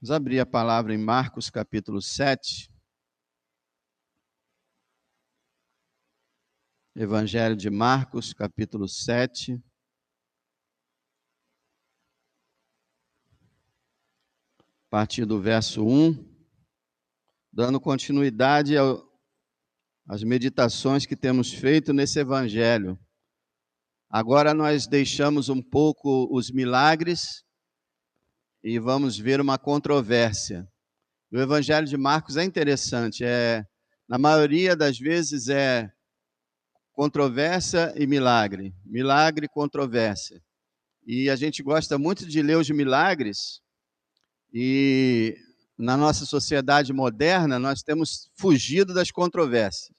Vamos abrir a palavra em Marcos capítulo 7. Evangelho de Marcos capítulo 7. A partir do verso 1, dando continuidade às meditações que temos feito nesse evangelho. Agora nós deixamos um pouco os milagres e vamos ver uma controvérsia. O evangelho de Marcos é interessante, na maioria das vezes é controvérsia e milagre, milagre e controvérsia. E a gente gosta muito de ler os milagres, e na nossa sociedade moderna nós temos fugido das controvérsias.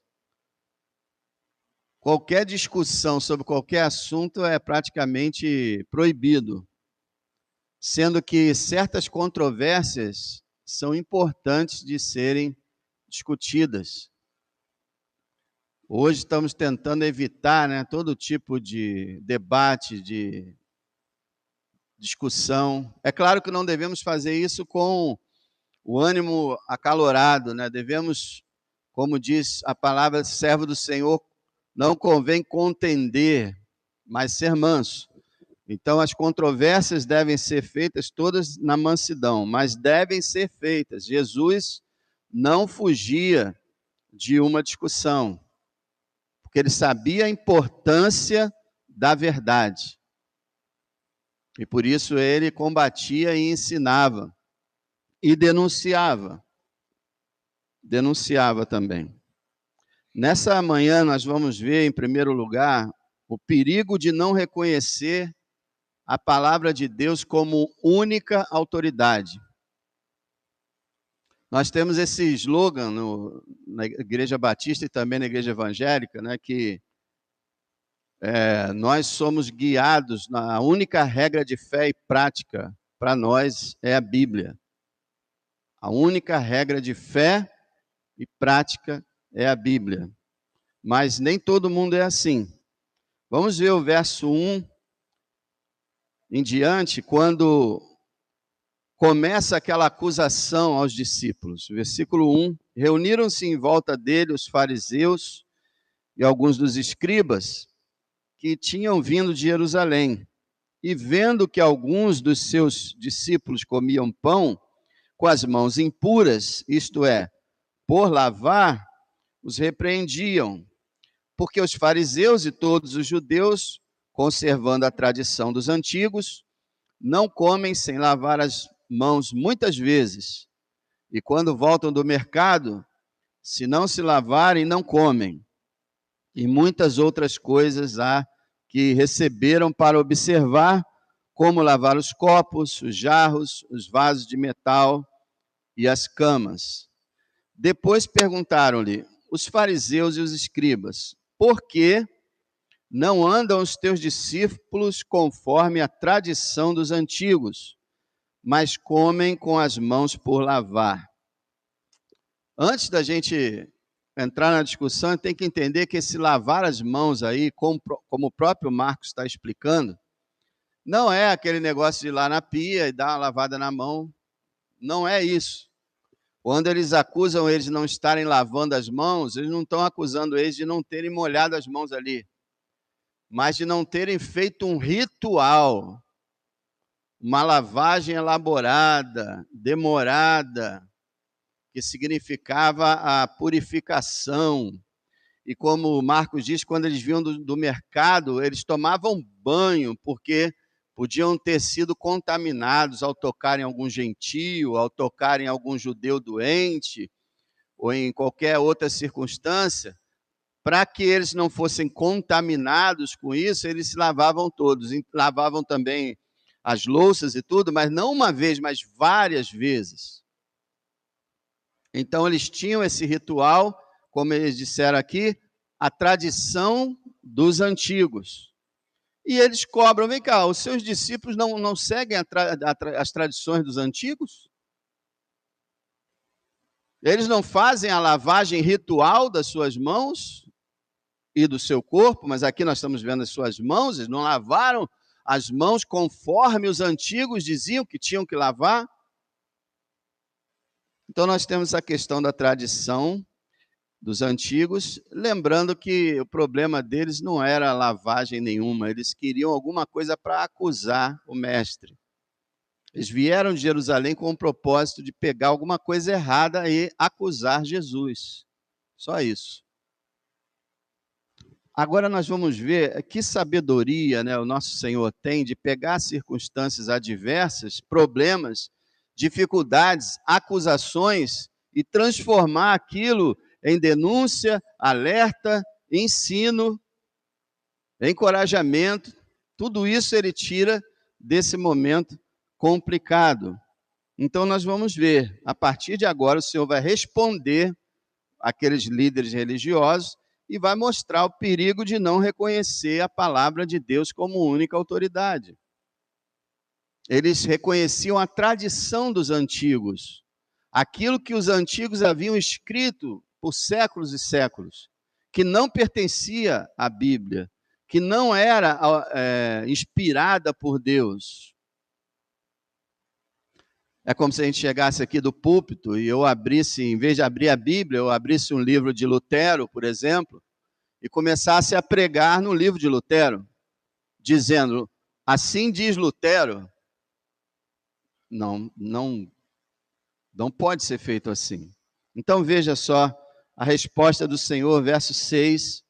Qualquer discussão sobre qualquer assunto é praticamente proibido, sendo que certas controvérsias são importantes de serem discutidas. Hoje estamos tentando evitar, todo tipo de debate, de discussão. É claro que não devemos fazer isso com o ânimo acalorado, Devemos, como diz a palavra servo do Senhor, não convém contender, mas ser manso. Então as controvérsias devem ser feitas todas na mansidão, mas devem ser feitas. Jesus não fugia de uma discussão, porque ele sabia a importância da verdade. E por isso ele combatia e ensinava. E denunciava também. Nessa manhã nós vamos ver, em primeiro lugar, o perigo de não reconhecer a palavra de Deus como única autoridade. Nós temos esse slogan na Igreja Batista e também na Igreja Evangélica, que nós somos guiados, a única regra de fé e prática para nós é a Bíblia. A única regra de fé e prática é a Bíblia. Mas nem todo mundo é assim. Vamos ver o verso 1 em diante, quando começa aquela acusação aos discípulos. Versículo 1: reuniram-se em volta dele os fariseus e alguns dos escribas que tinham vindo de Jerusalém. E vendo que alguns dos seus discípulos comiam pão com as mãos impuras, isto é, por lavar, os repreendiam, porque os fariseus e todos os judeus, conservando a tradição dos antigos, não comem sem lavar as mãos muitas vezes, e quando voltam do mercado, se não se lavarem, não comem. E muitas outras coisas há que receberam para observar, como lavar os copos, os jarros, os vasos de metal e as camas. Depois perguntaram-lhe os fariseus e os escribas: por que não andam os teus discípulos conforme a tradição dos antigos, mas comem com as mãos por lavar? Antes da gente entrar na discussão, tem que entender que esse lavar as mãos aí, como o próprio Marcos está explicando, não é aquele negócio de ir lá na pia e dar uma lavada na mão. Não é isso. Quando eles acusam eles de não estarem lavando as mãos, eles não estão acusando eles de não terem molhado as mãos ali, mas de não terem feito um ritual, uma lavagem elaborada, demorada, que significava a purificação. E como Marcos diz, quando eles vinham do mercado, eles tomavam banho, porque podiam ter sido contaminados ao tocar em algum gentio, ao tocar em algum judeu doente, ou em qualquer outra circunstância. Para que eles não fossem contaminados com isso, eles se lavavam todos, lavavam também as louças e tudo, mas não uma vez, mas várias vezes. Então eles tinham esse ritual, como eles disseram aqui, a tradição dos antigos. E eles cobram, vem cá, os seus discípulos não seguem as tradições dos antigos? Eles não fazem a lavagem ritual das suas mãos e do seu corpo, mas aqui nós estamos vendo as suas mãos, eles não lavaram as mãos conforme os antigos diziam que tinham que lavar? Então, nós temos a questão da tradição dos antigos, lembrando que o problema deles não era lavagem nenhuma, eles queriam alguma coisa para acusar o mestre. Eles vieram de Jerusalém com o propósito de pegar alguma coisa errada e acusar Jesus. Só isso. Agora nós vamos ver que sabedoria, né, o nosso Senhor tem de pegar circunstâncias adversas, problemas, dificuldades, acusações e transformar aquilo em denúncia, alerta, ensino, encorajamento. Tudo isso ele tira desse momento complicado. Então nós vamos ver, a partir de agora o Senhor vai responder àqueles líderes religiosos e vai mostrar o perigo de não reconhecer a palavra de Deus como única autoridade. Eles reconheciam a tradição dos antigos, aquilo que os antigos haviam escrito por séculos e séculos, que não pertencia à Bíblia, que não era inspirada por Deus. É como se a gente chegasse aqui do púlpito e eu abrisse, em vez de abrir a Bíblia, eu abrisse um livro de Lutero, por exemplo, e começasse a pregar no livro de Lutero, dizendo, assim diz Lutero. Não pode ser feito assim. Então veja só a resposta do Senhor, verso 6.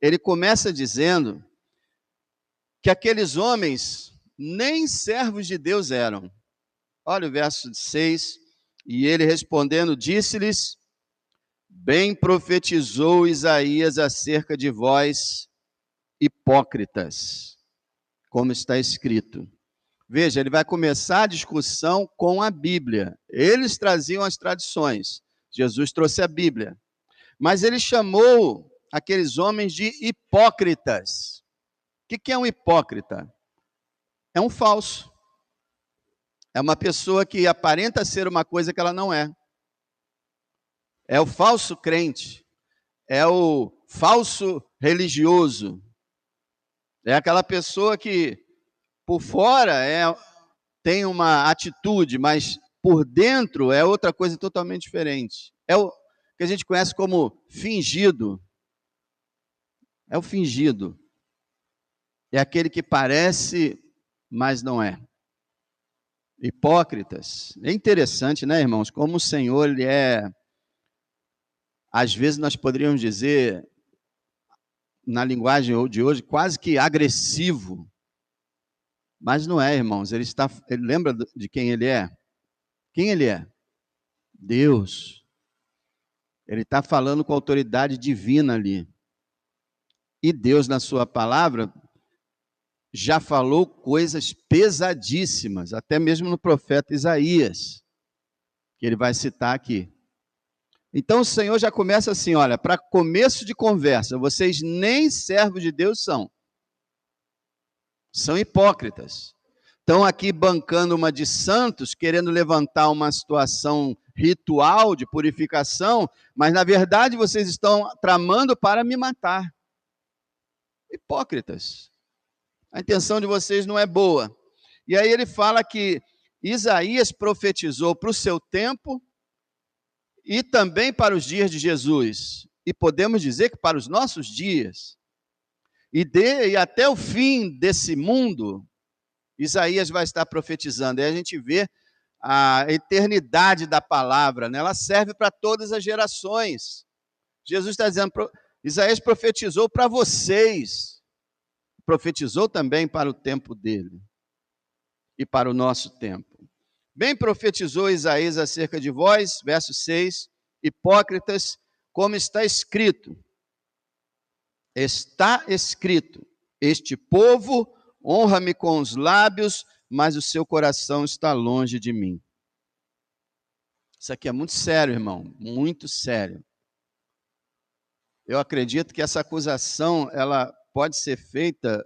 Ele começa dizendo que aqueles homens nem servos de Deus eram. Olha o verso 6, e ele respondendo, disse-lhes, bem profetizou Isaías acerca de vós, hipócritas, como está escrito. Veja, ele vai começar a discussão com a Bíblia. Eles traziam as tradições, Jesus trouxe a Bíblia. Mas ele chamou aqueles homens de hipócritas. O que é um hipócrita? É um falso. É uma pessoa que aparenta ser uma coisa que ela não é. É o falso crente. É o falso religioso. É aquela pessoa que, por fora, tem uma atitude, mas por dentro é outra coisa totalmente diferente. É o que a gente conhece como fingido. É o fingido. É aquele que parece, mas não é. Hipócritas. É interessante, né, irmãos? Como o Senhor, ele às vezes nós poderíamos dizer, na linguagem de hoje, quase que agressivo. Mas não é, irmãos. Ele lembra de quem ele é? Quem ele é? Deus. Ele está falando com a autoridade divina ali. E Deus, na sua palavra, já falou coisas pesadíssimas, até mesmo no profeta Isaías, que ele vai citar aqui. Então o Senhor já começa assim, olha, para começo de conversa, vocês nem servos de Deus são hipócritas. Estão aqui bancando uma de santos, querendo levantar uma situação ritual de purificação, mas na verdade vocês estão tramando para me matar. Hipócritas. A intenção de vocês não é boa. E aí ele fala que Isaías profetizou para o seu tempo e também para os dias de Jesus. E podemos dizer que para os nossos dias. E até o fim desse mundo, Isaías vai estar profetizando. E a gente vê a eternidade da palavra, né? Ela serve para todas as gerações. Jesus está dizendo, Isaías profetizou para vocês. Profetizou também para o tempo dele e para o nosso tempo. Bem profetizou Isaías acerca de vós, verso 6, hipócritas, como está escrito. Está escrito, este povo honra-me com os lábios, mas o seu coração está longe de mim. Isso aqui é muito sério, irmão, muito sério. Eu acredito que essa acusação, ela pode ser feita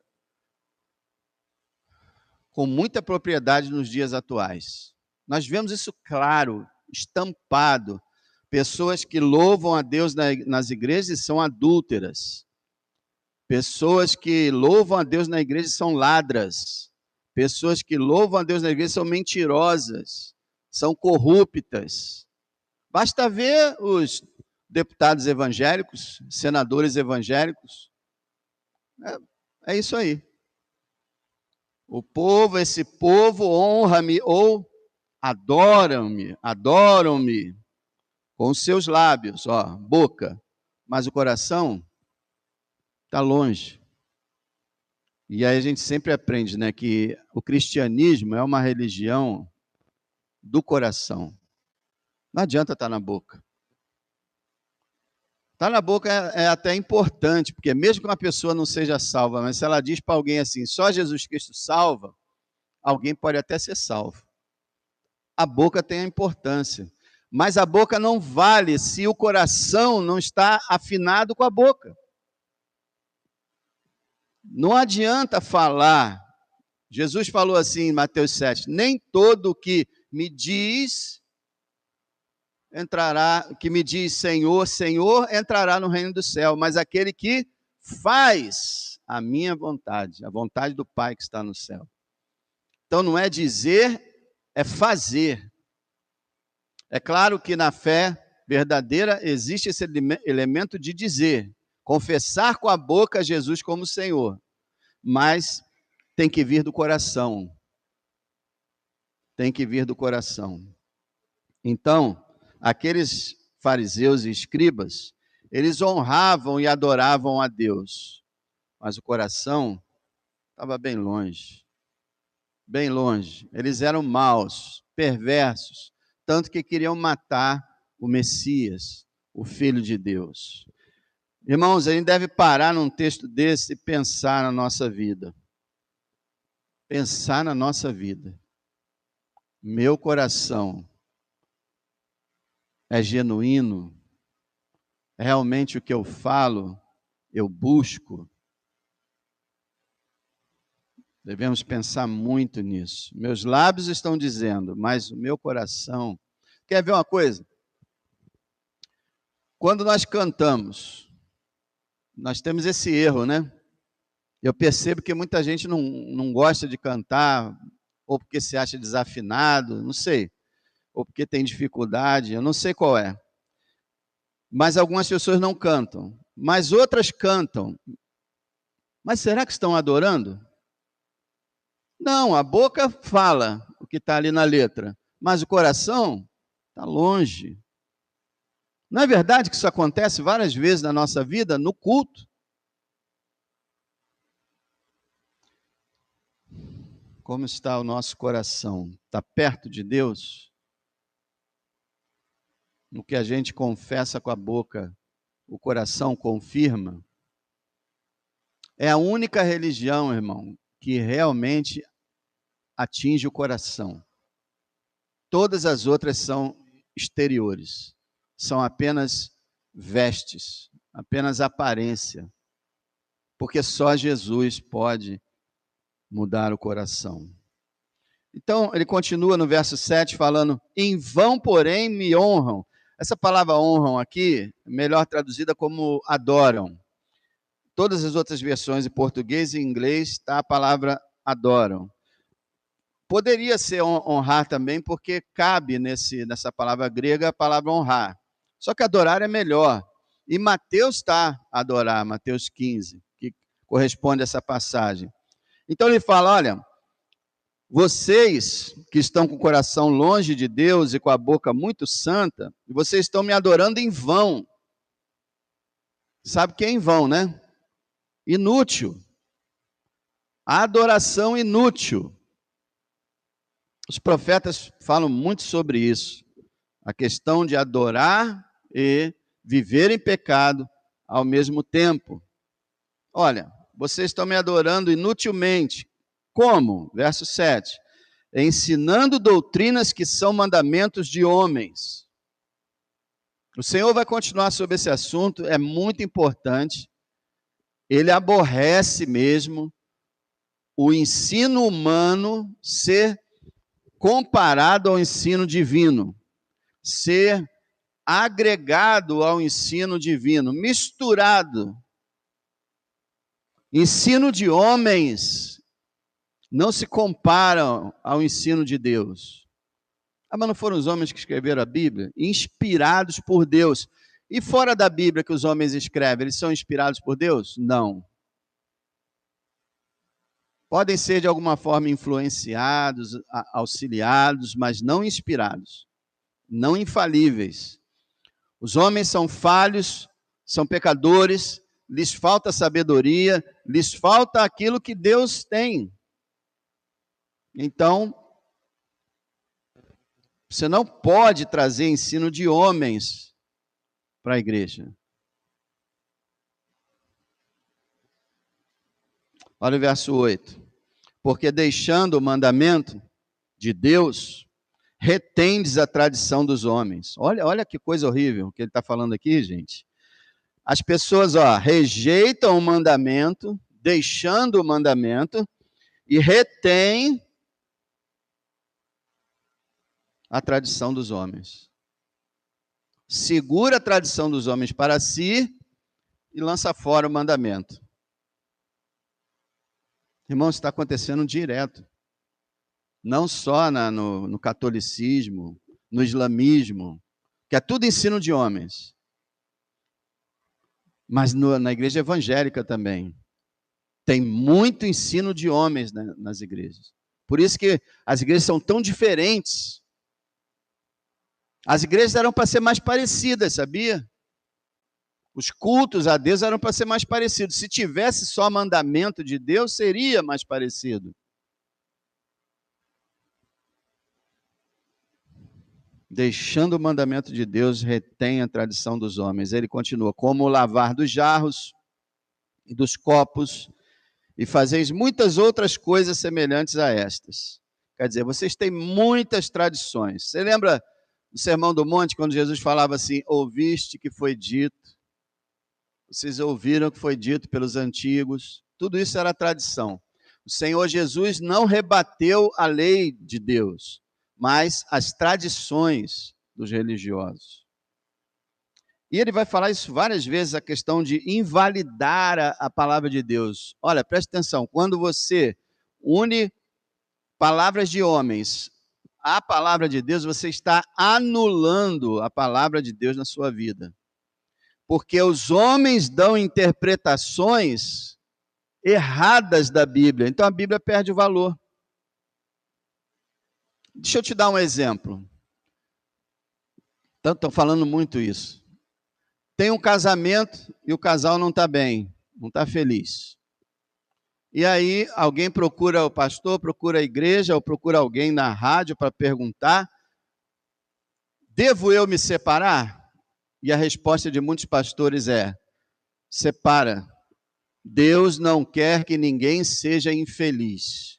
com muita propriedade nos dias atuais. Nós vemos isso claro, estampado. Pessoas que louvam a Deus nas igrejas e são adúlteras. Pessoas que louvam a Deus na igreja são ladras. Pessoas que louvam a Deus na igreja são mentirosas, são corruptas. Basta ver os deputados evangélicos, senadores evangélicos. É isso aí. O povo, esse povo honra-me ou adoram-me com os seus lábios, ó, boca, mas o coração está longe. E aí a gente sempre aprende, né, que o cristianismo é uma religião do coração. Não adianta estar na boca. Estar na boca é até importante, porque mesmo que uma pessoa não seja salva, mas se ela diz para alguém assim, só Jesus Cristo salva, alguém pode até ser salvo. A boca tem a importância, mas a boca não vale se o coração não está afinado com a boca. Não adianta falar. Jesus falou assim em Mateus 7, nem todo o que me diz entrará, que me diz Senhor, Senhor, entrará no reino do céu, mas aquele que faz a minha vontade, a vontade do Pai que está no céu. Então não é dizer, é fazer. É claro que na fé verdadeira existe esse elemento de dizer, confessar com a boca Jesus como Senhor, mas tem que vir do coração. Tem que vir do coração. Então, aqueles fariseus e escribas, eles honravam e adoravam a Deus, mas o coração estava bem longe. Bem longe. Eles eram maus, perversos, tanto que queriam matar o Messias, o Filho de Deus. Irmãos, a gente deve parar num texto desse e pensar na nossa vida. Pensar na nossa vida. Meu coração é genuíno? Realmente o que eu falo, eu busco? Devemos pensar muito nisso. Meus lábios estão dizendo, mas o meu coração... Quer ver uma coisa? Quando nós cantamos, nós temos esse erro, né? Eu percebo que muita gente não gosta de cantar, ou porque se acha desafinado, não sei, ou porque tem dificuldade, eu não sei qual é. Mas algumas pessoas não cantam, mas outras cantam. Mas será que estão adorando? Não, a boca fala o que está ali na letra, mas o coração está longe. Não é verdade que isso acontece várias vezes na nossa vida, no culto? Como está o nosso coração? Está perto de Deus? No que a gente confessa com a boca, o coração confirma? É a única religião, irmão, que realmente atinge o coração. Todas as outras são exteriores, são apenas vestes, apenas aparência, porque só Jesus pode mudar o coração. Então, ele continua no verso 7 falando, em vão, porém, me honram. Essa palavra honram aqui, melhor traduzida como adoram. Todas as outras versões em português e inglês está a palavra adoram. Poderia ser honrar também, porque cabe nessa palavra grega a palavra honrar. Só que adorar é melhor. E Mateus está a adorar, Mateus 15, que corresponde a essa passagem. Então ele fala, olha, vocês que estão com o coração longe de Deus e com a boca muito santa, vocês estão me adorando em vão. Sabe o que é em vão, né? Inútil. A adoração inútil. Os profetas falam muito sobre isso. A questão de adorar e viver em pecado ao mesmo tempo. Olha, vocês estão me adorando inutilmente. Como? Verso 7. Ensinando doutrinas que são mandamentos de homens. O Senhor vai continuar sobre esse assunto, é muito importante. Ele aborrece mesmo o ensino humano ser comparado ao ensino divino, ser agregado ao ensino divino, misturado. Ensino de homens não se comparam ao ensino de Deus. Ah, mas não foram os homens que escreveram a Bíblia? Inspirados por Deus. E fora da Bíblia que os homens escrevem, eles são inspirados por Deus? Não. Podem ser de alguma forma influenciados, auxiliados, mas não inspirados, não infalíveis. Os homens são falhos, são pecadores, lhes falta sabedoria, lhes falta aquilo que Deus tem. Então, você não pode trazer ensino de homens para a igreja. Olha o verso 8. Porque deixando o mandamento de Deus, retendes a tradição dos homens. Olha que coisa horrível que ele está falando aqui, gente. As pessoas, rejeitam o mandamento, deixando o mandamento, e retém a tradição dos homens. Segura a tradição dos homens para si e lança fora o mandamento. Irmãos, está acontecendo direto. Não só no catolicismo, no islamismo, que é tudo ensino de homens, mas na igreja evangélica também. Tem muito ensino de homens nas igrejas. Por isso que as igrejas são tão diferentes. As igrejas eram para ser mais parecidas, sabia? Os cultos a Deus eram para ser mais parecidos. Se tivesse só mandamento de Deus, seria mais parecido. Deixando o mandamento de Deus, retém a tradição dos homens. Ele continua, como o lavar dos jarros e dos copos, e fazeis muitas outras coisas semelhantes a estas. Quer dizer, vocês têm muitas tradições. Você lembra do Sermão do Monte, quando Jesus falava assim, ouviste que foi dito, vocês ouviram que foi dito pelos antigos, tudo isso era tradição. O Senhor Jesus não rebateu a lei de Deus, mas as tradições dos religiosos. E ele vai falar isso várias vezes, a questão de invalidar a palavra de Deus. Olha, preste atenção, quando você une palavras de homens à palavra de Deus, você está anulando a palavra de Deus na sua vida. Porque os homens dão interpretações erradas da Bíblia, então a Bíblia perde o valor. Deixa eu te dar um exemplo. Estão falando muito isso. Tem um casamento e o casal não está bem, não está feliz. E aí alguém procura o pastor, procura a igreja, ou procura alguém na rádio para perguntar, devo eu me separar? E a resposta de muitos pastores é, separa. Deus não quer que ninguém seja infeliz.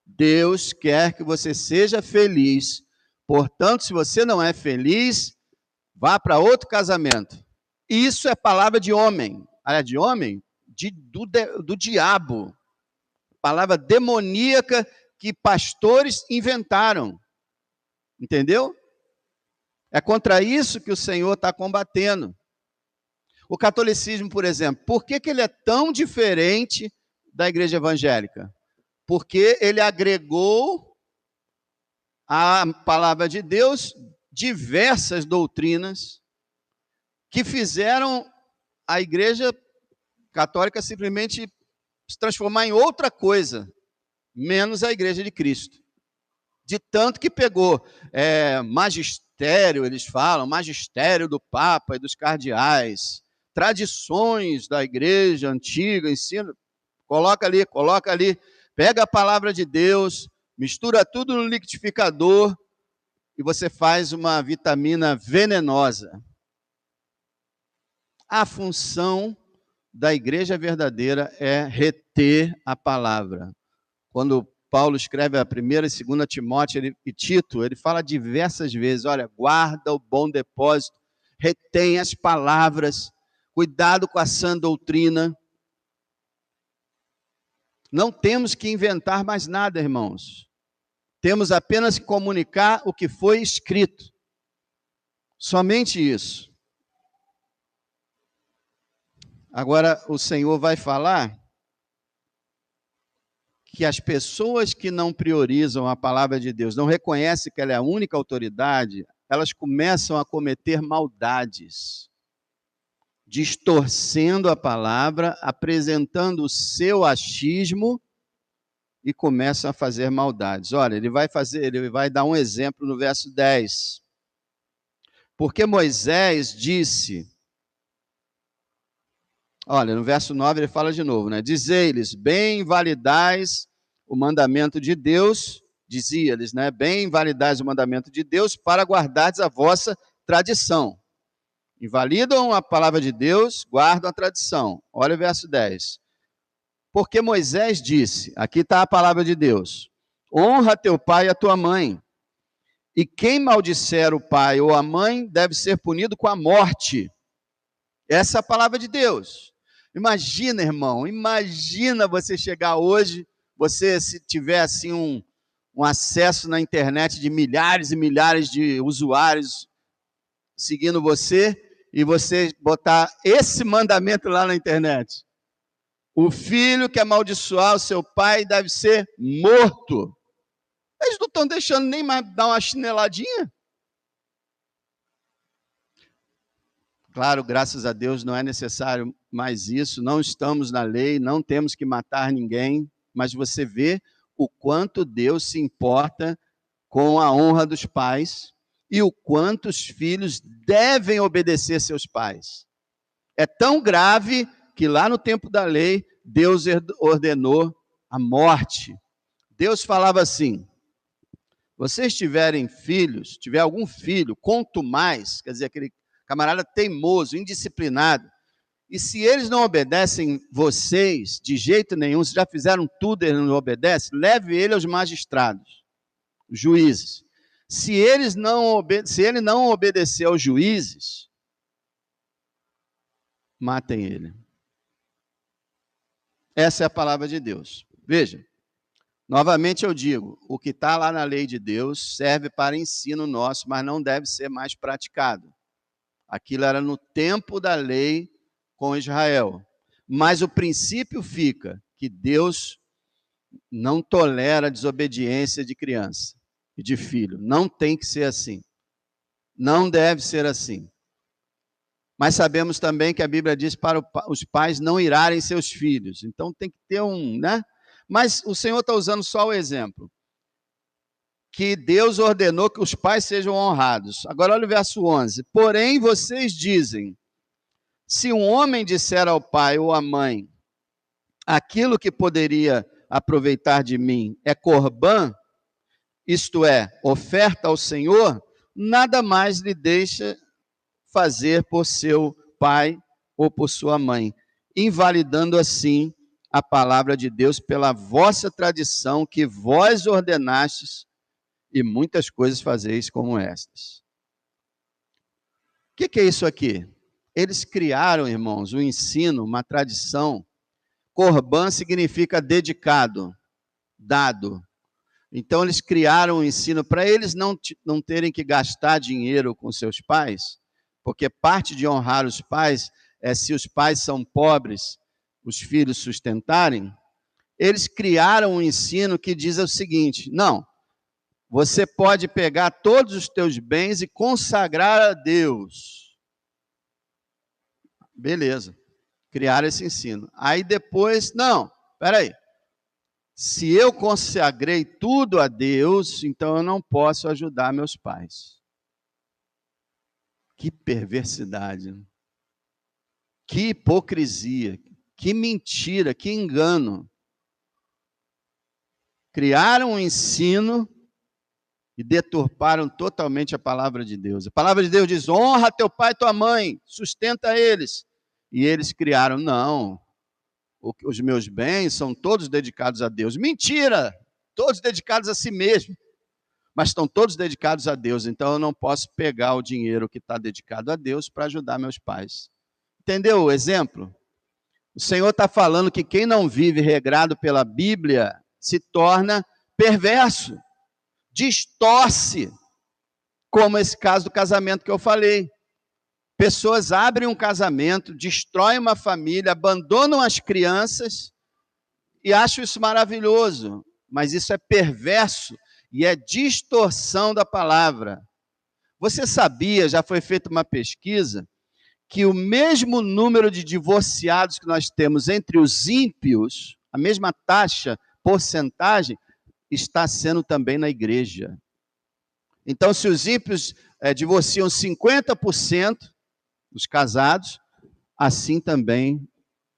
Deus quer que você seja feliz. Portanto, se você não é feliz, vá para outro casamento. Isso é palavra de homem. De homem? Do diabo. Palavra demoníaca que pastores inventaram. Entendeu? É contra isso que o Senhor está combatendo. O catolicismo, por exemplo, por que ele é tão diferente da igreja evangélica? Porque ele agregou à palavra de Deus diversas doutrinas que fizeram a igreja católica simplesmente se transformar em outra coisa, menos a igreja de Cristo. De tanto que pegou magistério, eles falam, magistério do Papa e dos cardeais, tradições da igreja antiga, ensino, coloca ali, pega a palavra de Deus, mistura tudo no liquidificador e você faz uma vitamina venenosa. A função da igreja verdadeira é reter a palavra. Quando Paulo escreve a 1ª e 2ª Timóteo e Tito, ele fala diversas vezes, olha, guarda o bom depósito, retém as palavras, cuidado com a sã doutrina. Não temos que inventar mais nada, irmãos. Temos apenas que comunicar o que foi escrito. Somente isso. Agora, o Senhor vai falar que as pessoas que não priorizam a palavra de Deus, não reconhecem que ela é a única autoridade, elas começam a cometer maldades, distorcendo a palavra, apresentando o seu achismo e começam a fazer maldades. Olha, ele vai dar um exemplo no verso 10. Porque Moisés disse, olha, no verso 9 ele fala de novo, né? Dizei-lhes, bem validais o mandamento de Deus, dizia-lhes, né? Bem validais o mandamento de Deus para guardardes a vossa tradição. Invalidam a palavra de Deus, guardam a tradição. Olha o verso 10. Porque Moisés disse, aqui está a palavra de Deus, honra teu pai e a tua mãe, e quem maldisser o pai ou a mãe deve ser punido com a morte. Essa é a palavra de Deus. Imagina, irmão, imagina você chegar hoje, você se tiver assim um acesso na internet de milhares e milhares de usuários seguindo você, e você botar esse mandamento lá na internet. O filho que amaldiçoar o seu pai deve ser morto. Eles não estão deixando nem mais dar uma chineladinha. Claro, graças a Deus não é necessário mais isso, não estamos na lei, não temos que matar ninguém, mas você vê o quanto Deus se importa com a honra dos pais e o quanto os filhos devem obedecer seus pais. É tão grave que lá no tempo da lei, Deus ordenou a morte. Deus falava assim, vocês tiverem filhos, tiver algum filho, contumaz, quer dizer, aquele camarada teimoso, indisciplinado, e se eles não obedecem vocês de jeito nenhum, se já fizeram tudo e eles não obedecem, leve ele aos magistrados, os juízes. Se ele não obedecer aos juízes, matem ele. Essa é a palavra de Deus. Veja, novamente eu digo, o que está lá na lei de Deus serve para ensino nosso, mas não deve ser mais praticado. Aquilo era no tempo da lei com Israel. Mas o princípio fica que Deus não tolera a desobediência de criança e de filho. Não tem que ser assim. Não deve ser assim. Mas sabemos também que a Bíblia diz para os pais não irarem seus filhos. Então tem que ter né? Mas o Senhor está usando só o exemplo. Que Deus ordenou que os pais sejam honrados. Agora olha o verso 11. Porém vocês dizem, se um homem disser ao pai ou à mãe, aquilo que poderia aproveitar de mim é corbã, isto é, oferta ao Senhor, nada mais lhe deixa fazer por seu pai ou por sua mãe, invalidando assim a palavra de Deus pela vossa tradição que vós ordenastes, e muitas coisas fazeis como estas. O que é isso aqui? Eles criaram, irmãos, um ensino, uma tradição. Corbã significa dedicado, dado. Então eles criaram um ensino para eles não terem que gastar dinheiro com seus pais, porque parte de honrar os pais é se os pais são pobres, os filhos sustentarem. Eles criaram um ensino que diz o seguinte, não, você pode pegar todos os teus bens e consagrar a Deus. Beleza, criaram esse ensino. Aí depois, não, espera aí. Se eu consagrei tudo a Deus, então eu não posso ajudar meus pais. Que perversidade, que hipocrisia, que mentira, que engano. Criaram um ensino e deturparam totalmente a palavra de Deus. A palavra de Deus diz, honra teu pai e tua mãe, sustenta eles. E eles criaram, não, os meus bens são todos dedicados a Deus. Mentira, todos dedicados a si mesmo, mas estão todos dedicados a Deus, então eu não posso pegar o dinheiro que está dedicado a Deus para ajudar meus pais. Entendeu o exemplo? O Senhor está falando que quem não vive regrado pela Bíblia se torna perverso, distorce, como esse caso do casamento que eu falei. Pessoas abrem um casamento, destroem uma família, abandonam as crianças e acho isso maravilhoso, mas isso é perverso e é distorção da palavra. Você sabia, já foi feita uma pesquisa, que o mesmo número de divorciados que nós temos entre os ímpios, a mesma taxa, porcentagem, está sendo também na igreja. Então, se os ímpios divorciam 50% dos casados, assim também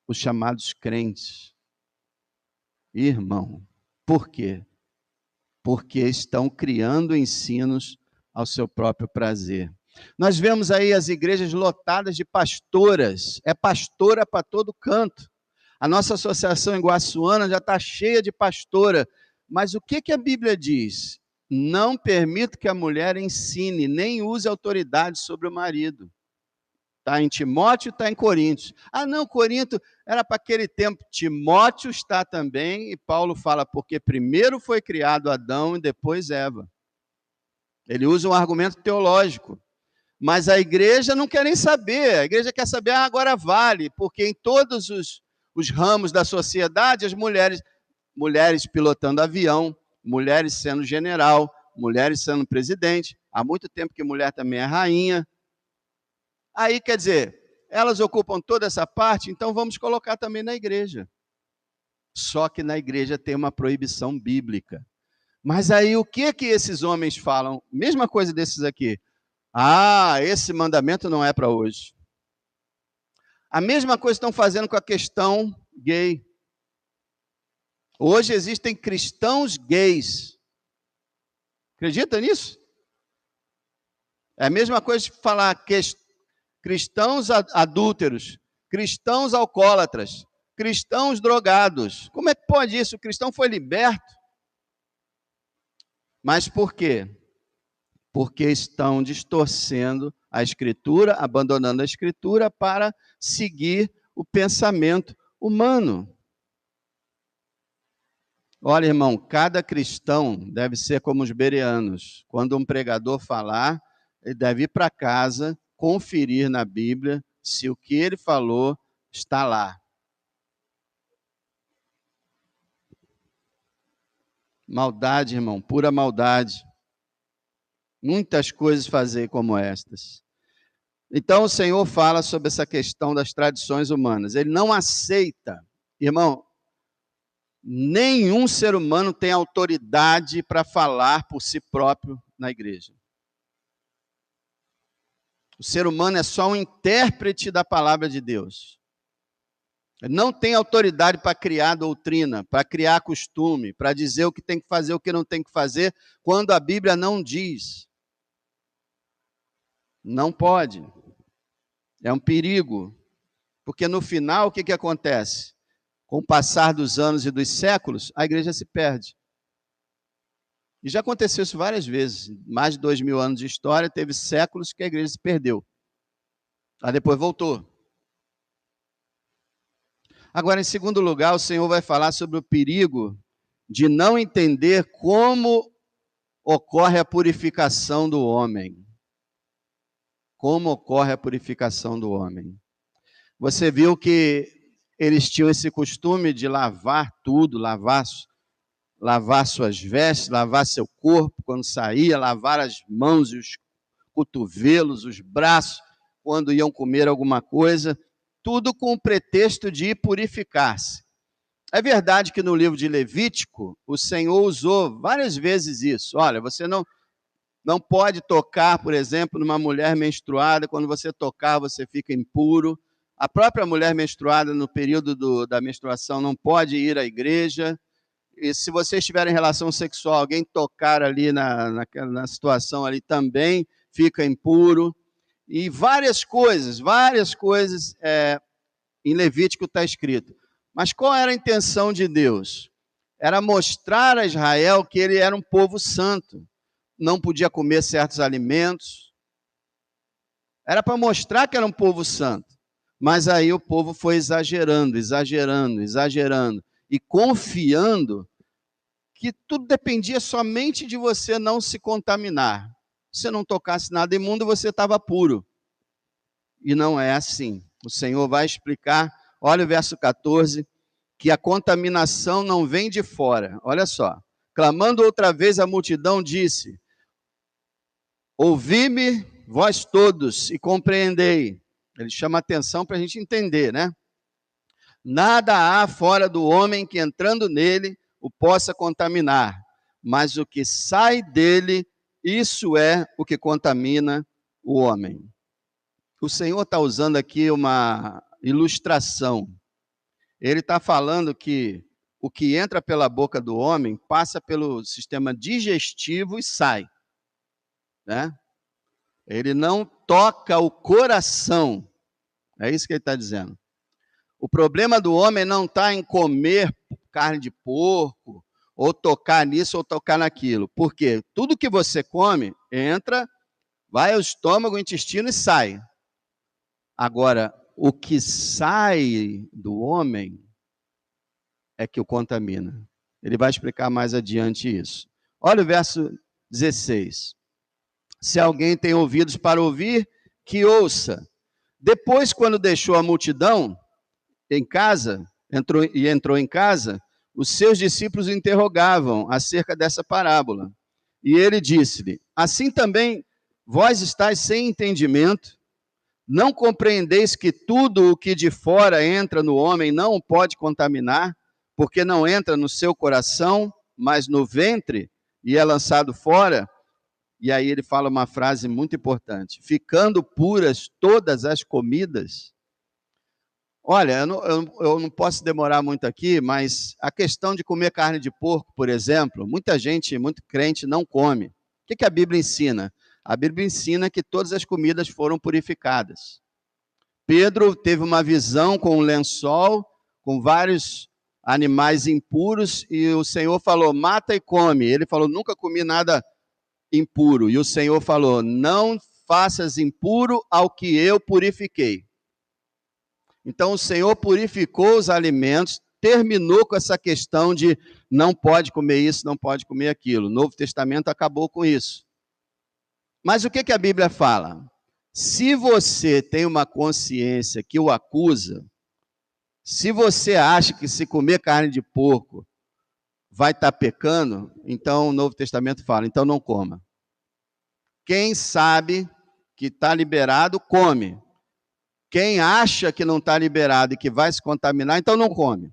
os chamados crentes. Irmão, por quê? Porque estão criando ensinos ao seu próprio prazer. Nós vemos aí as igrejas lotadas de pastoras, é pastora para todo canto. A nossa associação em Guaçuana já está cheia de pastora, mas o que a Bíblia diz? Não permita que a mulher ensine, nem use autoridade sobre o marido. Está em Timóteo, está em Coríntios. Ah, não, Corinto era para aquele tempo. Timóteo está também, e Paulo fala, porque primeiro foi criado Adão e depois Eva. Ele usa um argumento teológico. Mas a igreja não quer nem saber. A igreja quer saber, agora vale, porque em todos os ramos da sociedade, as mulheres pilotando avião, mulheres sendo general, mulheres sendo presidente. Há muito tempo que mulher também é rainha. Aí, quer dizer, elas ocupam toda essa parte, então vamos colocar também na igreja. Só que na igreja tem uma proibição bíblica. Mas aí o que esses homens falam? Mesma coisa desses aqui. Ah, esse mandamento não é para hoje. A mesma coisa estão fazendo com a questão gay. Hoje existem cristãos gays. Acredita nisso? É a mesma coisa de falar cristãos adúlteros, cristãos alcoólatras, cristãos drogados. Como é que pode isso? O cristão foi liberto. Mas por quê? Porque estão distorcendo a Escritura, abandonando a Escritura para seguir o pensamento humano. Olha, irmão, cada cristão deve ser como os bereanos. Quando um pregador falar, ele deve ir para casa, conferir na Bíblia se o que ele falou está lá. Maldade, irmão, pura maldade. Muitas coisas fazer como estas. Então o Senhor fala sobre essa questão das tradições humanas. Ele não aceita, irmão, nenhum ser humano tem autoridade para falar por si próprio na igreja. O ser humano é só um intérprete da palavra de Deus. Ele não tem autoridade para criar doutrina, para criar costume, para dizer o que tem que fazer, o que não tem que fazer, quando a Bíblia não diz. Não pode. É um perigo. Porque no final, o que acontece? Com o passar dos anos e dos séculos, a igreja se perde. E já aconteceu isso várias vezes. Mais de 2000 anos de história, teve séculos que a igreja se perdeu. Aí depois voltou. Agora, em segundo lugar, o Senhor vai falar sobre o perigo de não entender como ocorre a purificação do homem. Como ocorre a purificação do homem. Você viu que eles tinham esse costume de lavar tudo, lavar suas vestes, lavar seu corpo quando saía, lavar as mãos e os cotovelos, os braços, quando iam comer alguma coisa, tudo com o pretexto de purificar-se. É verdade que no livro de Levítico, o Senhor usou várias vezes isso. Olha, você não pode tocar, por exemplo, numa mulher menstruada, quando você tocar, você fica impuro. A própria mulher menstruada, no período da menstruação, não pode ir à igreja. E se vocês tiverem relação sexual, alguém tocar ali na situação ali também fica impuro. E várias coisas em Levítico está escrito. Mas qual era a intenção de Deus? Era mostrar a Israel que ele era um povo santo. Não podia comer certos alimentos. Era para mostrar que era um povo santo. Mas aí o povo foi exagerando e confiando que tudo dependia somente de você não se contaminar. Se você não tocasse nada imundo, você estava puro. E não é assim. O Senhor vai explicar, olha o verso 14, que a contaminação não vem de fora. Olha só. Clamando outra vez a multidão, disse: ouvi-me, vós todos, e compreendei. Ele chama atenção para a gente entender, né? Nada há fora do homem que, entrando nele, o possa contaminar, mas o que sai dele, isso é o que contamina o homem. O Senhor está usando aqui uma ilustração. Ele está falando que o que entra pela boca do homem passa pelo sistema digestivo e sai, né? Ele não toca o coração. É isso que ele está dizendo. O problema do homem não está em comer carne de porco, ou tocar nisso ou tocar naquilo. Por quê? Tudo que você come entra, vai ao estômago, ao intestino e sai. Agora, o que sai do homem é que o contamina. Ele vai explicar mais adiante isso. Olha o verso 16. Se alguém tem ouvidos para ouvir, que ouça. Depois, quando deixou a multidão em casa, entrou em casa, os seus discípulos o interrogavam acerca dessa parábola. E ele disse-lhe: assim também vós estáis sem entendimento? Não compreendeis que tudo o que de fora entra no homem não o pode contaminar, porque não entra no seu coração, mas no ventre, e é lançado fora? E aí ele fala uma frase muito importante: ficando puras todas as comidas. Olha, eu não posso demorar muito aqui, mas a questão de comer carne de porco, por exemplo, muita gente, muito crente, não come. O que a Bíblia ensina? A Bíblia ensina que todas as comidas foram purificadas. Pedro teve uma visão com um lençol, com vários animais impuros, e o Senhor falou: mata e come. Ele falou: nunca comi nada impuro. E o Senhor falou: não faças impuro ao que eu purifiquei. Então o Senhor purificou os alimentos, terminou com essa questão de não pode comer isso, não pode comer aquilo. O Novo Testamento acabou com isso. Mas o que a Bíblia fala? Se você tem uma consciência que o acusa, se você acha que se comer carne de porco vai estar pecando, então o Novo Testamento fala, então não coma. Quem sabe que está liberado, come. Quem acha que não está liberado e que vai se contaminar, então não come.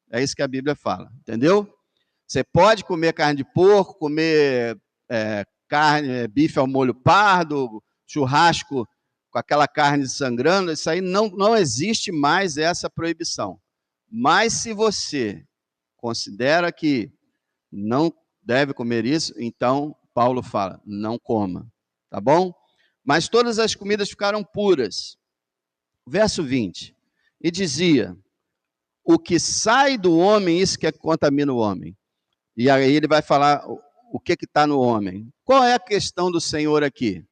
É isso que a Bíblia fala, entendeu? Você pode comer carne de porco, comer bife ao molho pardo, churrasco com aquela carne sangrando, isso aí não existe mais essa proibição. Mas se você considera que não deve comer isso, então Paulo fala, não coma, tá bom? Mas todas as comidas ficaram puras. Verso 20, e dizia: o que sai do homem, isso que contamina o homem. E aí ele vai falar o que está no homem. Qual é a questão do Senhor aqui?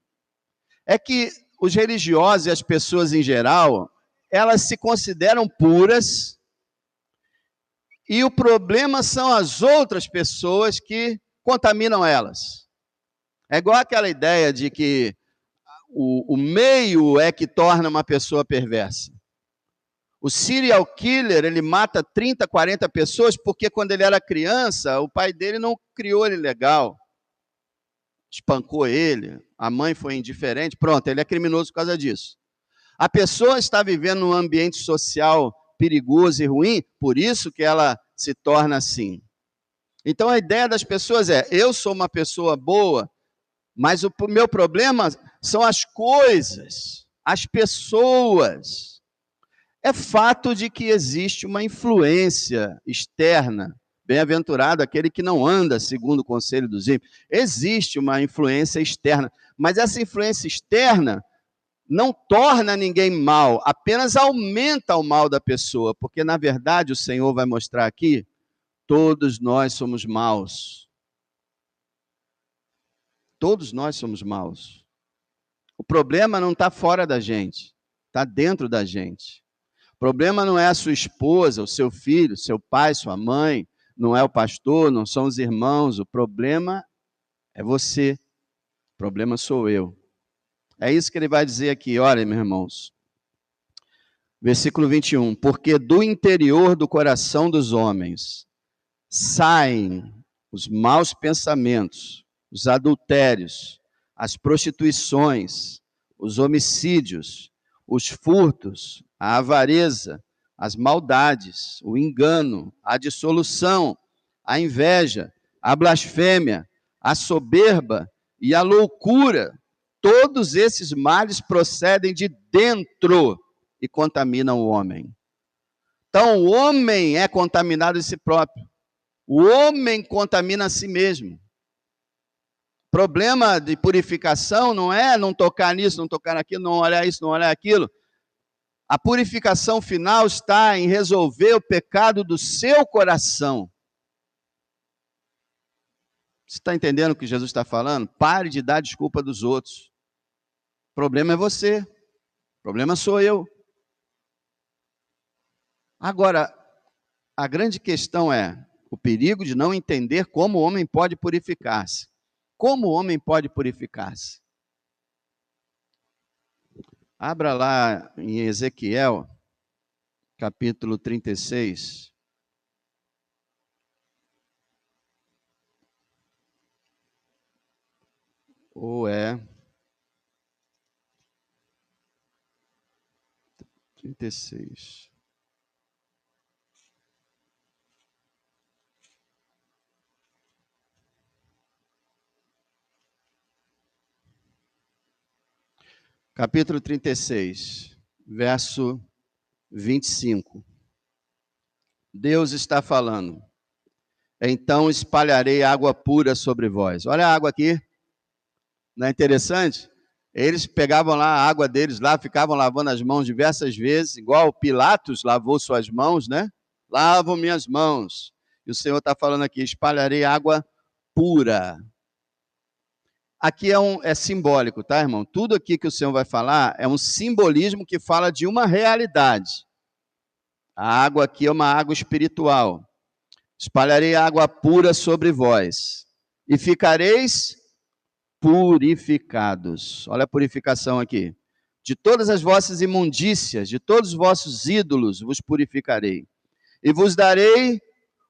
É que os religiosos e as pessoas em geral, elas se consideram puras, e o problema são as outras pessoas que contaminam elas. É igual aquela ideia de que o meio é que torna uma pessoa perversa. O serial killer, ele mata 30, 40 pessoas porque quando ele era criança, o pai dele não criou ele legal. Espancou ele, a mãe foi indiferente, pronto, ele é criminoso por causa disso. A pessoa está vivendo num ambiente social perigoso e ruim, por isso que ela se torna assim. Então a ideia das pessoas é, eu sou uma pessoa boa, mas o meu problema são as coisas, as pessoas. É fato de que existe uma influência externa. Bem-aventurado aquele que não anda segundo o conselho dos ímpios. Existe uma influência externa, mas essa influência externa não torna ninguém mal, apenas aumenta o mal da pessoa, porque na verdade o Senhor vai mostrar aqui, todos nós somos maus. Todos nós somos maus. O problema não está fora da gente, está dentro da gente. O problema não é a sua esposa, o seu filho, seu pai, sua mãe, não é o pastor, não são os irmãos, o problema é você, o problema sou eu. É isso que ele vai dizer aqui, olha, meus irmãos, Versículo 21. Porque do interior do coração dos homens saem os maus pensamentos, os adultérios, as prostituições, os homicídios, os furtos, a avareza, as maldades, o engano, a dissolução, a inveja, a blasfêmia, a soberba e a loucura. Todos esses males procedem de dentro e contaminam o homem. Então, o homem é contaminado de si próprio. O homem contamina a si mesmo. Problema de purificação não é não tocar nisso, não tocar naquilo, não olhar isso, não olhar aquilo. A purificação final está em resolver o pecado do seu coração. Você está entendendo o que Jesus está falando? Pare de dar desculpa dos outros. O problema é você. O problema sou eu. Agora, a grande questão é o perigo de não entender como o homem pode purificar-se. Como o homem pode purificar-se? Abra lá em Ezequiel, capítulo 36. Ou é 36. Capítulo 36, verso 25. Deus está falando. Então espalharei água pura sobre vós. Olha a água aqui. Não é interessante? Eles pegavam lá a água deles lá, ficavam lavando as mãos diversas vezes, igual Pilatos lavou suas mãos, né? Lavo minhas mãos. E o Senhor está falando aqui, espalharei água pura. Aqui é simbólico, tá, irmão? Tudo aqui que o Senhor vai falar é um simbolismo que fala de uma realidade. A água aqui é uma água espiritual. Espalharei água pura sobre vós, e ficareis purificados. Olha a purificação aqui. De todas as vossas imundícias, de todos os vossos ídolos, vos purificarei. E vos darei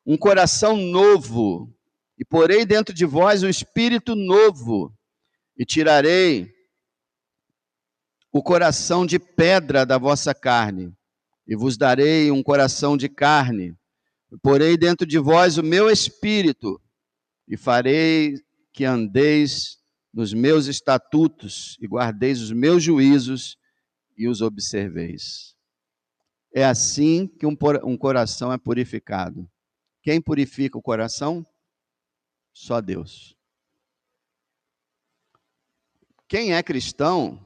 um coração novo, e porei dentro de vós um espírito novo, e tirarei o coração de pedra da vossa carne, e vos darei um coração de carne, e porei dentro de vós o meu espírito, e farei que andeis nos meus estatutos, e guardeis os meus juízos, e os observeis. É assim que um coração é purificado. Quem purifica o coração? Só Deus. Quem é cristão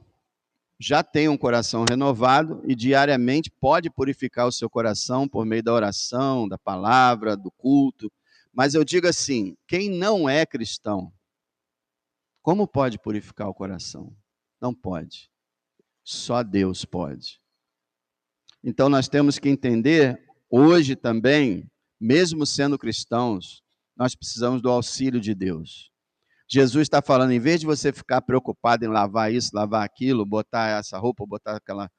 já tem um coração renovado e diariamente pode purificar o seu coração por meio da oração, da palavra, do culto. Mas eu digo assim, quem não é cristão, como pode purificar o coração? Não pode. Só Deus pode. Então nós temos que entender, hoje também, mesmo sendo cristãos, nós precisamos do auxílio de Deus. Jesus está falando, em vez de você ficar preocupado em lavar isso, lavar aquilo, botar essa roupa, botar aquela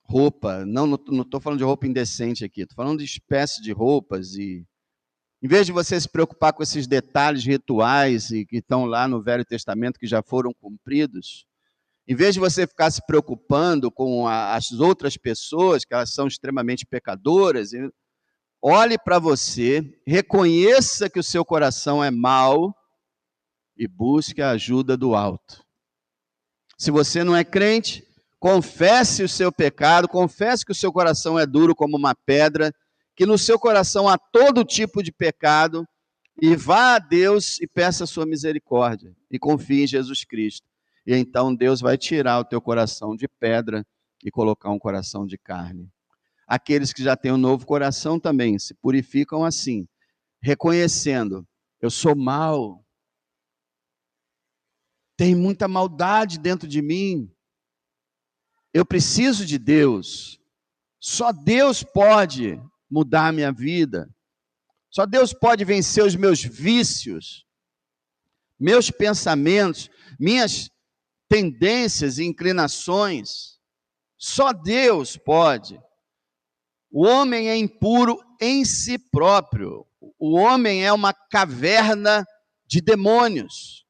roupa, não estou falando de roupa indecente aqui, estou falando de espécie de roupas, e em vez de você se preocupar com esses detalhes rituais e que estão lá no Velho Testamento, que já foram cumpridos, em vez de você ficar se preocupando com as outras pessoas, que elas são extremamente pecadoras, olhe para você, reconheça que o seu coração é mau, e busque a ajuda do alto. Se você não é crente, confesse o seu pecado, confesse que o seu coração é duro como uma pedra, que no seu coração há todo tipo de pecado, e vá a Deus e peça a sua misericórdia, e confie em Jesus Cristo. E então Deus vai tirar o teu coração de pedra e colocar um coração de carne. Aqueles que já têm um novo coração também se purificam assim, reconhecendo, eu sou mau, tem muita maldade dentro de mim. Eu preciso de Deus. Só Deus pode mudar a minha vida. Só Deus pode vencer os meus vícios, meus pensamentos, minhas tendências e inclinações. Só Deus pode. O homem é impuro em si próprio. O homem é uma caverna de demônios.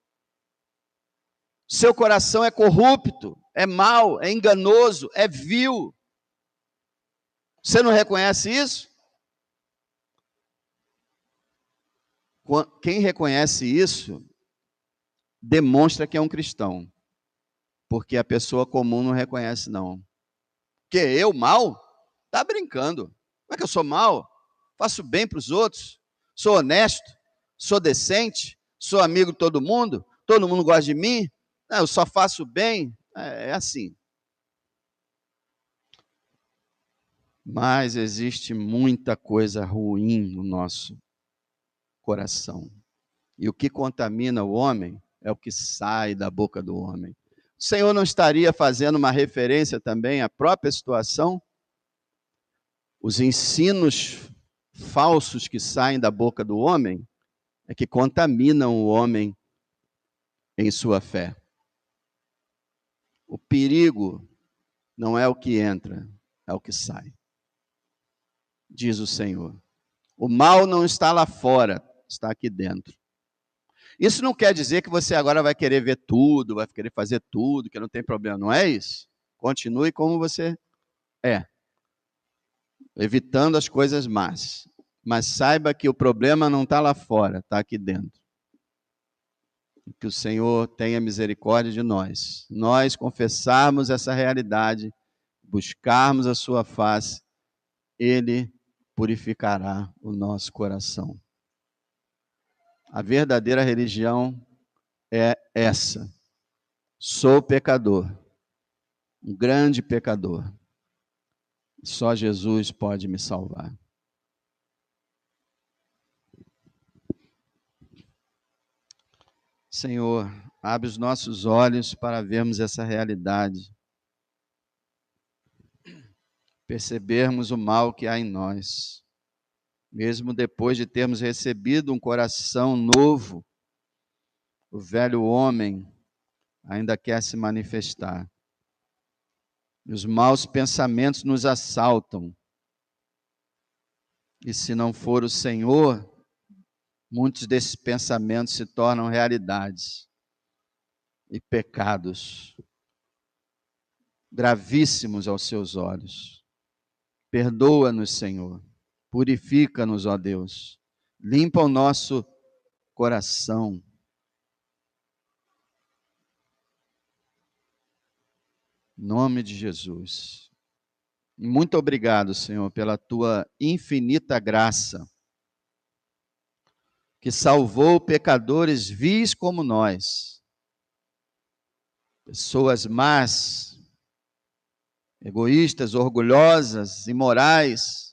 Seu coração é corrupto, é mau, é enganoso, é vil. Você não reconhece isso? Quem reconhece isso, demonstra que é um cristão. Porque a pessoa comum não reconhece, não. Que eu, mal? Tá brincando. Como é que eu sou mal? Faço bem para os outros? Sou honesto? Sou decente? Sou amigo de todo mundo? Todo mundo gosta de mim? Não, eu só faço bem? É assim. Mas existe muita coisa ruim no nosso coração. E o que contamina o homem é o que sai da boca do homem. O Senhor não estaria fazendo uma referência também à própria situação? Os ensinos falsos que saem da boca do homem é que contaminam o homem em sua fé. O perigo não é o que entra, é o que sai, diz o Senhor. O mal não está lá fora, está aqui dentro. Isso não quer dizer que você agora vai querer ver tudo, vai querer fazer tudo, que não tem problema. Não é isso. Continue como você é, evitando as coisas más. Mas saiba que o problema não está lá fora, está aqui dentro. Que o Senhor tenha misericórdia de nós. Nós confessarmos essa realidade, buscarmos a sua face, Ele purificará o nosso coração. A verdadeira religião é essa. Sou pecador, um grande pecador. Só Jesus pode me salvar. Senhor, abre os nossos olhos para vermos essa realidade. Percebermos o mal que há em nós. Mesmo depois de termos recebido um coração novo, o velho homem ainda quer se manifestar. Os maus pensamentos nos assaltam. E se não for o Senhor, muitos desses pensamentos se tornam realidades e pecados gravíssimos aos seus olhos. Perdoa-nos, Senhor. Purifica-nos, ó Deus. Limpa o nosso coração. Em nome de Jesus. Muito obrigado, Senhor, pela tua infinita graça, que salvou pecadores vis como nós, pessoas más, egoístas, orgulhosas, imorais.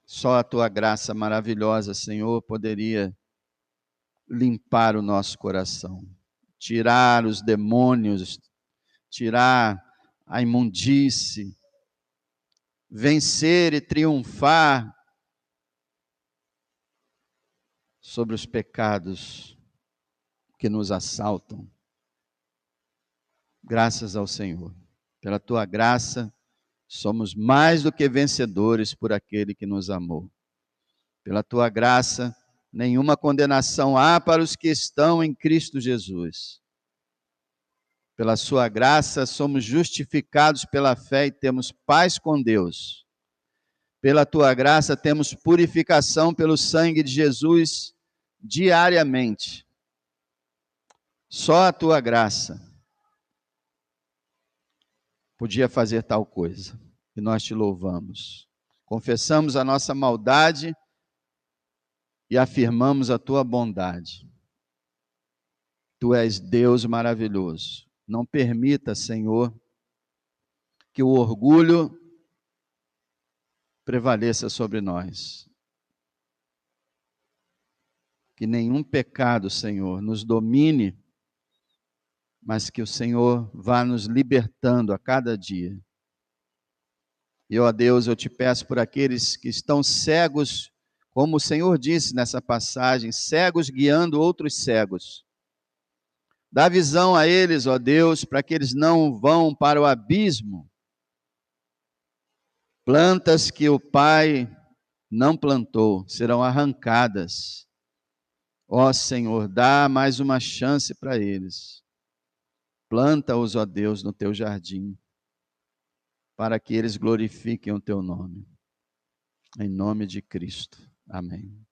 Só a tua graça maravilhosa, Senhor, poderia limpar o nosso coração, tirar os demônios, tirar a imundície, vencer e triunfar sobre os pecados que nos assaltam. Graças ao Senhor. Pela tua graça, somos mais do que vencedores por aquele que nos amou. Pela tua graça, nenhuma condenação há para os que estão em Cristo Jesus. Pela sua graça, somos justificados pela fé e temos paz com Deus. Pela tua graça, temos purificação pelo sangue de Jesus diariamente. Só a tua graça podia fazer tal coisa. E nós te louvamos. Confessamos a nossa maldade e afirmamos a tua bondade. Tu és Deus maravilhoso. Não permita, Senhor, que o orgulho prevaleça sobre nós. Que nenhum pecado, Senhor, nos domine, mas que o Senhor vá nos libertando a cada dia. E, ó Deus, eu te peço por aqueles que estão cegos, como o Senhor disse nessa passagem, cegos guiando outros cegos. Dá visão a eles, ó Deus, para que eles não vão para o abismo. Plantas que o Pai não plantou serão arrancadas. Ó Senhor, dá mais uma chance para eles. Planta-os, ó Deus, no teu jardim, para que eles glorifiquem o teu nome. Em nome de Cristo. Amém.